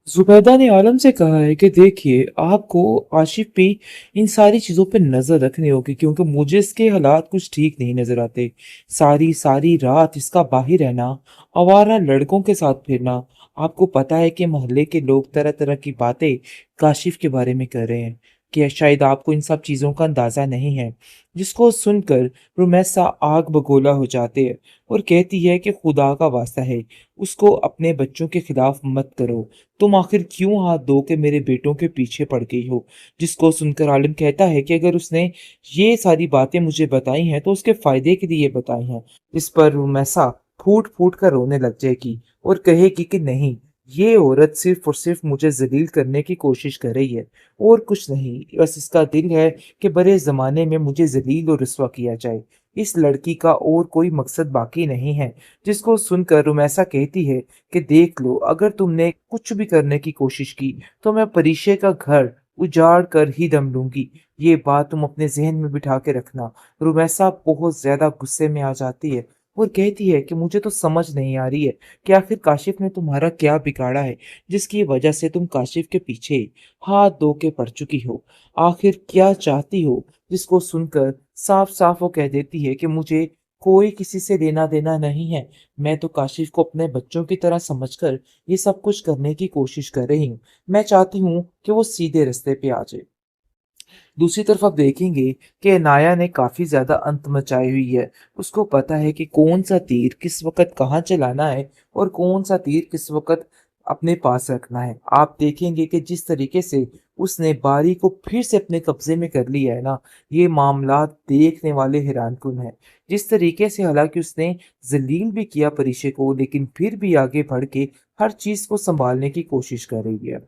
जुबैदा ने आलम से कहा है कि देखिए आपको आशिफ पे इन सारी चीज़ों पे नज़र रखनी होगी क्योंकि मुझे इसके हालात कुछ ठीक नहीं नज़र आते। सारी सारी रात इसका बाहर रहना, आवारा लड़कों के साथ फिरना। आपको पता है कि मोहल्ले के लोग तरह तरह की बातें काशिफ के बारे में कर रहे हैं कि शायद आपको इन सब चीज़ों का अंदाज़ा नहीं है। जिसको सुनकर रुमैसा आग बगोला हो जाते हैं और कहती है कि खुदा का वास्ता है, उसको अपने बच्चों के खिलाफ मत करो। तुम आखिर क्यों हाथ धो के मेरे बेटों के पीछे पड़ गई हो? जिसको सुनकर आलिम कहता है कि अगर उसने ये सारी बातें मुझे बताई हैं तो उसके फायदे के लिए बताई हैं। इस पर रुमैसा फूट फूट कर रोने लग जाएगी और कहेगी कि नहीं, ये औरत सिर्फ और सिर्फ मुझे जलील करने की कोशिश कर रही है और कुछ नहीं, बस इसका दिल है कि बड़े जमाने में मुझे जलील और रुस्वा किया जाए। इस लड़की का और कोई मकसद बाकी नहीं है। जिसको सुनकर रुमैसा कहती है कि देख लो, अगर तुमने कुछ भी करने की कोशिश की तो मैं परीक्षे का घर उजाड़ कर ही दम लूंगी। ये बात तुम अपने जहन में बिठा के रखना। रुमैसा बहुत ज्यादा गुस्से में आ जाती है और कहती है कि मुझे तो समझ नहीं आ रही है कि आखिर काशिफ ने तुम्हारा क्या बिगाड़ा है जिसकी वजह से तुम काशिफ के पीछे हाथ धो के पड़ चुकी हो। आखिर क्या चाहती हो? जिसको सुनकर साफ साफ वो कह देती है कि मुझे कोई किसी से लेना देना नहीं है। मैं तो काशिफ को अपने बच्चों की तरह समझकर ये सब कुछ करने की कोशिश कर रही हूँ। मैं चाहती हूँ कि वो सीधे रास्ते पे आ जाए। दूसरी तरफ आप देखेंगे कि अनाया ने काफी ज्यादा अंत मचाई हुई है। उसको पता है कि कौन सा तीर किस वक्त कहाँ चलाना है और कौन सा तीर किस वक्त अपने पास रखना है। आप देखेंगे कि जिस तरीके से उसने बारी को फिर से अपने कब्जे में कर लिया है ना, ये मामला देखने वाले हैरानकुन है। जिस तरीके से हालांकि उसने जलील भी किया परिशे को, लेकिन फिर भी आगे बढ़ के हर चीज को संभालने की कोशिश कर रही है।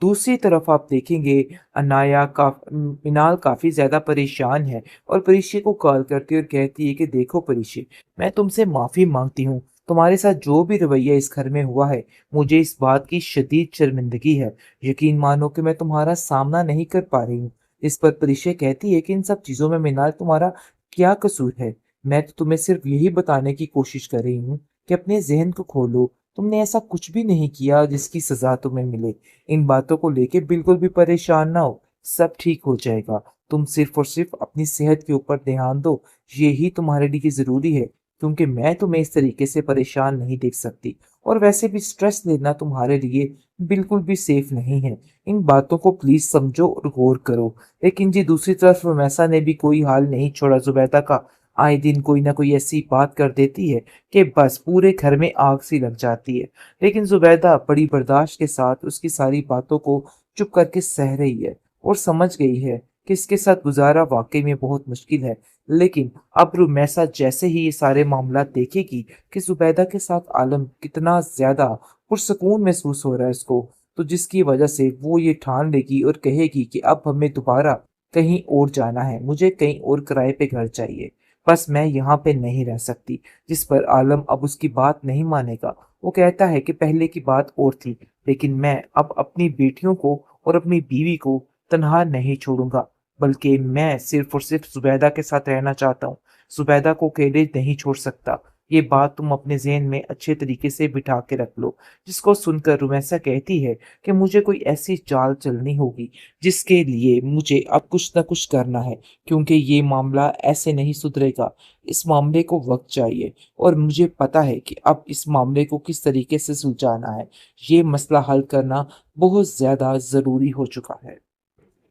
दूसरी तरफ आप देखेंगे मिनाल काफी ज्यादा परेशान है और परीक्षे को कॉल करती है और कहती है कि देखो परीक्षे, मैं तुमसे माफी मांगती हूँ। तुम्हारे साथ जो भी रवैया इस घर में हुआ है, मुझे इस बात की शदीद शर्मिंदगी है। यकीन मानो कि मैं तुम्हारा सामना नहीं कर पा रही हूँ। इस पर परीक्षे कहती है कि इन सब चीजों में मिनाल तुम्हारा क्या कसूर है? मैं तो तुम्हें सिर्फ यही बताने की कोशिश कर रही हूँ कि अपने जहन को खोलो। तुमने ऐसा कुछ भी नहीं किया जिसकी सजा तुम्हें मिले। इन बातों को लेके बिल्कुल भी परेशान ना हो, सब ठीक हो जाएगा। तुम सिर्फ और सिर्फ अपनी सेहत के ऊपर ध्यान दो, यही तुम्हारे लिए जरूरी है, क्योंकि मैं तुम्हें इस तरीके से परेशान नहीं देख सकती और वैसे भी स्ट्रेस लेना तुम्हारे लिए बिल्कुल भी सेफ नहीं है। इन बातों को प्लीज समझो और गौर करो। लेकिन जी दूसरी तरफ रमैसा ने भी कोई हाल नहीं छोड़ा जुबैदा का। आए दिन कोई ना कोई ऐसी बात कर देती है कि बस पूरे घर में आग सी लग जाती है। लेकिन जुबैदा बड़ी बर्दाश्त के साथ उसकी सारी बातों को चुप करके सह रही है और समझ गई है कि इसके साथ गुजारा वाकई में बहुत मुश्किल है। लेकिन अब रुमैसा जैसे ही ये सारे मामला देखेगी कि जुबैदा के साथ आलम कितना ज्यादा पुरसकून महसूस हो रहा है इसको, तो जिसकी वजह से वो ये ठान लेगी और कहेगी कि अब हमें दोबारा कहीं और जाना है, मुझे कहीं और किराए पे घर चाहिए, बस मैं यहाँ पे नहीं रह सकती। जिस पर आलम अब उसकी बात नहीं मानेगा। वो कहता है कि पहले की बात और थी, लेकिन मैं अब अपनी बेटियों को और अपनी बीवी को तनहा नहीं छोड़ूंगा, बल्कि मैं सिर्फ और सिर्फ जुबैदा के साथ रहना चाहता हूँ। जुबैदा को अकेले नहीं छोड़ सकता। ये बात तुम अपने ज़हन में अच्छे तरीके से बिठा के रख लो। जिसको सुनकर रुमैसा कहती है कि मुझे कोई ऐसी चाल चलनी होगी जिसके लिए मुझे अब कुछ ना कुछ करना है, क्योंकि ये मामला ऐसे नहीं सुधरेगा। इस मामले को वक्त चाहिए और मुझे पता है कि अब इस मामले को किस तरीके से सुलझाना है। ये मसला हल करना बहुत ज्यादा जरूरी हो चुका है।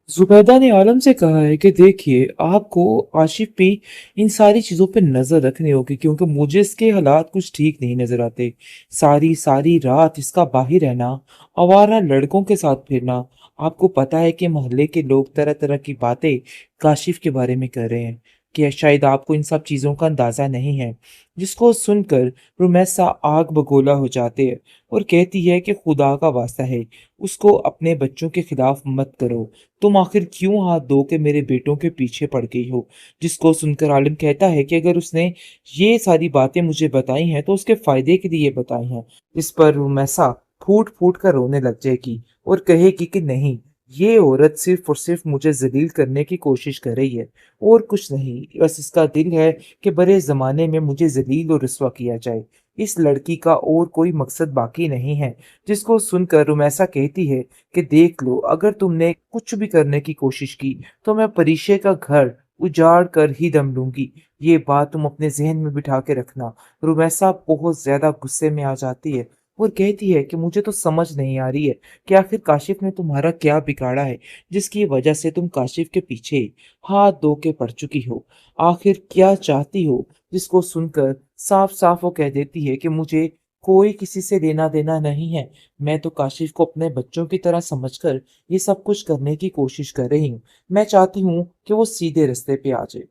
जुबैदा ने आलम से कहा है कि देखिए आपको आशिफ पे इन सारी चीज़ों पे नज़र रखनी होगी क्योंकि मुझे इसके हालात कुछ ठीक नहीं नज़र आते। सारी सारी रात इसका बाहर रहना, आवारा लड़कों के साथ फिरना। आपको पता है कि मोहल्ले के लोग तरह तरह की बातें काशिफ के बारे में कर रहे हैं कि शायद आपको इन सब चीज़ों का अंदाज़ा नहीं है। जिसको सुनकर रुमैसा आग बगोला हो जाते हैं और कहती है कि खुदा का वास्ता है, उसको अपने बच्चों के खिलाफ मत करो। तुम आखिर क्यों हाथ धो के मेरे बेटों के पीछे पड़ गई हो? जिसको सुनकर आलिम कहता है कि अगर उसने ये सारी बातें मुझे बताई हैं तो उसके फायदे के लिए बताई हैं। इस पर रुमैसा फूट फूट कर रोने लग जाएगी और कहेगी कि नहीं, ये औरत सिर्फ और सिर्फ मुझे जलील करने की कोशिश कर रही है और कुछ नहीं, बस इसका दिल है कि बड़े जमाने में मुझे जलील और रुस्वा किया जाए। इस लड़की का और कोई मकसद बाकी नहीं है। जिसको सुनकर रुमैसा कहती है कि देख लो, अगर तुमने कुछ भी करने की कोशिश की तो मैं परिचय का घर उजाड़ कर ही दम लूंगी। ये बात तुम अपने जहन में बिठा के रखना। रुमैसा बहुत ज्यादा गुस्से में आ जाती है और कहती है कि मुझे तो समझ नहीं आ रही है कि आखिर काशिफ ने तुम्हारा क्या बिगाड़ा है, जिसकी वजह से तुम काशिफ के पीछे हाथ धो के पड़ चुकी हो। आखिर क्या चाहती हो? जिसको सुनकर साफ साफ वो कह देती है कि मुझे कोई किसी से लेना देना नहीं है। मैं तो काशिफ को अपने बच्चों की तरह समझकर ये सब कुछ करने की कोशिश कर रही हूँ। मैं चाहती हूँ कि वो सीधे रास्ते पे आ जाए।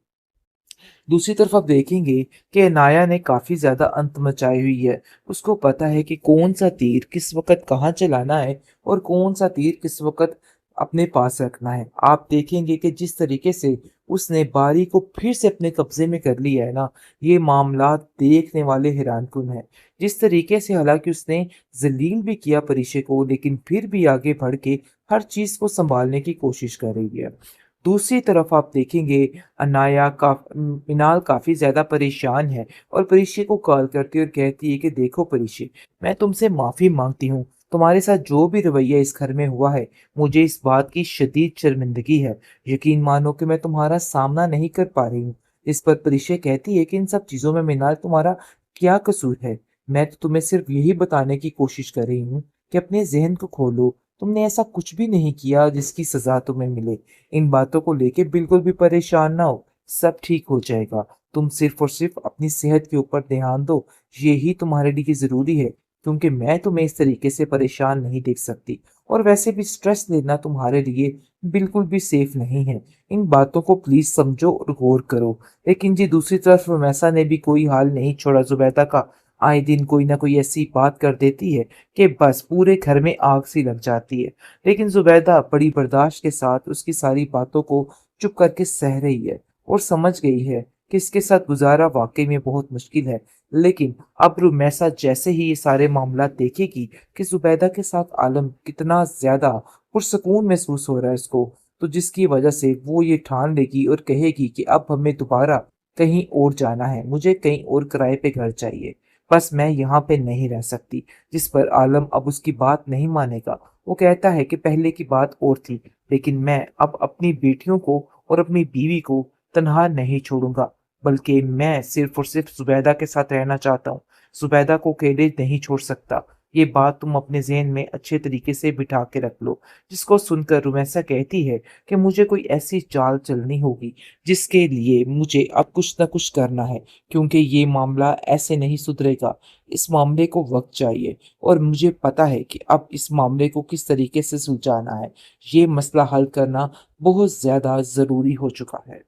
दूसरी तरफ आप देखेंगे कि अनाया ने काफी ज्यादा अंत मचाई हुई है। उसको पता है कि कौन सा तीर किस वक्त कहाँ चलाना है और कौन सा तीर किस वक्त अपने पास रखना है। आप देखेंगे कि जिस तरीके से उसने बारी को फिर से अपने कब्जे में कर लिया है ना, ये मामला देखने वाले हैरानकुन है। जिस तरीके से हालांकि उसने जलील भी किया परिशे को, लेकिन फिर भी आगे बढ़ के हर चीज को संभालने की कोशिश कर रही है। दूसरी तरफ आप देखेंगे मिनाल काफी ज्यादा परेशान है और परिशे को कॉल करती है और कहती है कि देखो परिशे, मैं तुमसे माफी मांगती हूँ। तुम्हारे साथ जो भी रवैया इस घर में हुआ है, मुझे इस बात की शदीद शर्मिंदगी है। यकीन मानो कि मैं तुम्हारा सामना नहीं कर पा रही हूँ। इस पर परिशे कहती है कि इन सब चीजों में मिनाल तुम्हारा क्या कसूर है? मैं तो तुम्हें सिर्फ यही बताने की कोशिश कर रही हूँ कि अपने जहन को खोलो। तुमने ऐसा कुछ भी नहीं किया जिसकी सजा तुम्हें मिले। इन बातों को लेके बिल्कुल भी परेशान ना हो, सब ठीक हो जाएगा। तुम सिर्फ और सिर्फ अपनी सेहत के ऊपर ध्यान दो, यही तुम्हारे लिए जरूरी है, क्योंकि मैं तुम्हें इस तरीके से परेशान नहीं देख सकती। और वैसे भी स्ट्रेस लेना तुम्हारे लिए बिल्कुल भी सेफ नहीं है। इन बातों को प्लीज समझो और गौर करो। लेकिन जी दूसरी तरफ रमैसा ने भी कोई हाल नहीं छोड़ा जुबैदा का। आए दिन कोई ना कोई ऐसी बात कर देती है कि बस पूरे घर में आग सी लग जाती है। लेकिन जुबैदा बड़ी बर्दाश्त के साथ उसकी सारी बातों को चुप करके सह रही है और समझ गई है कि इसके साथ गुजारा वाकई में बहुत मुश्किल है। लेकिन अब रुमैसा जैसे ही ये सारे मामला देखेगी कि जुबैदा के साथ आलम कितना ज्यादा पुरसकून महसूस हो रहा है इसको, तो जिसकी वजह से वो ये ठान लेगी और कहेगी कि अब हमें दोबारा कहीं और जाना है, मुझे कहीं और किराए पे घर चाहिए। बस मैं यहाँ पे नहीं रह सकती। जिस पर आलम अब उसकी बात नहीं मानेगा। वो कहता है कि पहले की बात और थी, लेकिन मैं अब अपनी बेटियों को और अपनी बीवी को तनहा नहीं छोड़ूंगा, बल्कि मैं सिर्फ और सिर्फ जुबैदा के साथ रहना चाहता हूँ। जुबैदा को अकेले नहीं छोड़ सकता। ये बात तुम अपने ज़हन में अच्छे तरीके से बिठा के रख लो। जिसको सुनकर रुमैसा कहती है कि मुझे कोई ऐसी चाल चलनी होगी जिसके लिए मुझे अब कुछ ना कुछ करना है, क्योंकि ये मामला ऐसे नहीं सुधरेगा। इस मामले को वक्त चाहिए और मुझे पता है कि अब इस मामले को किस तरीके से सुलझाना है। ये मसला हल करना बहुत ज़्यादा ज़रूरी हो चुका है।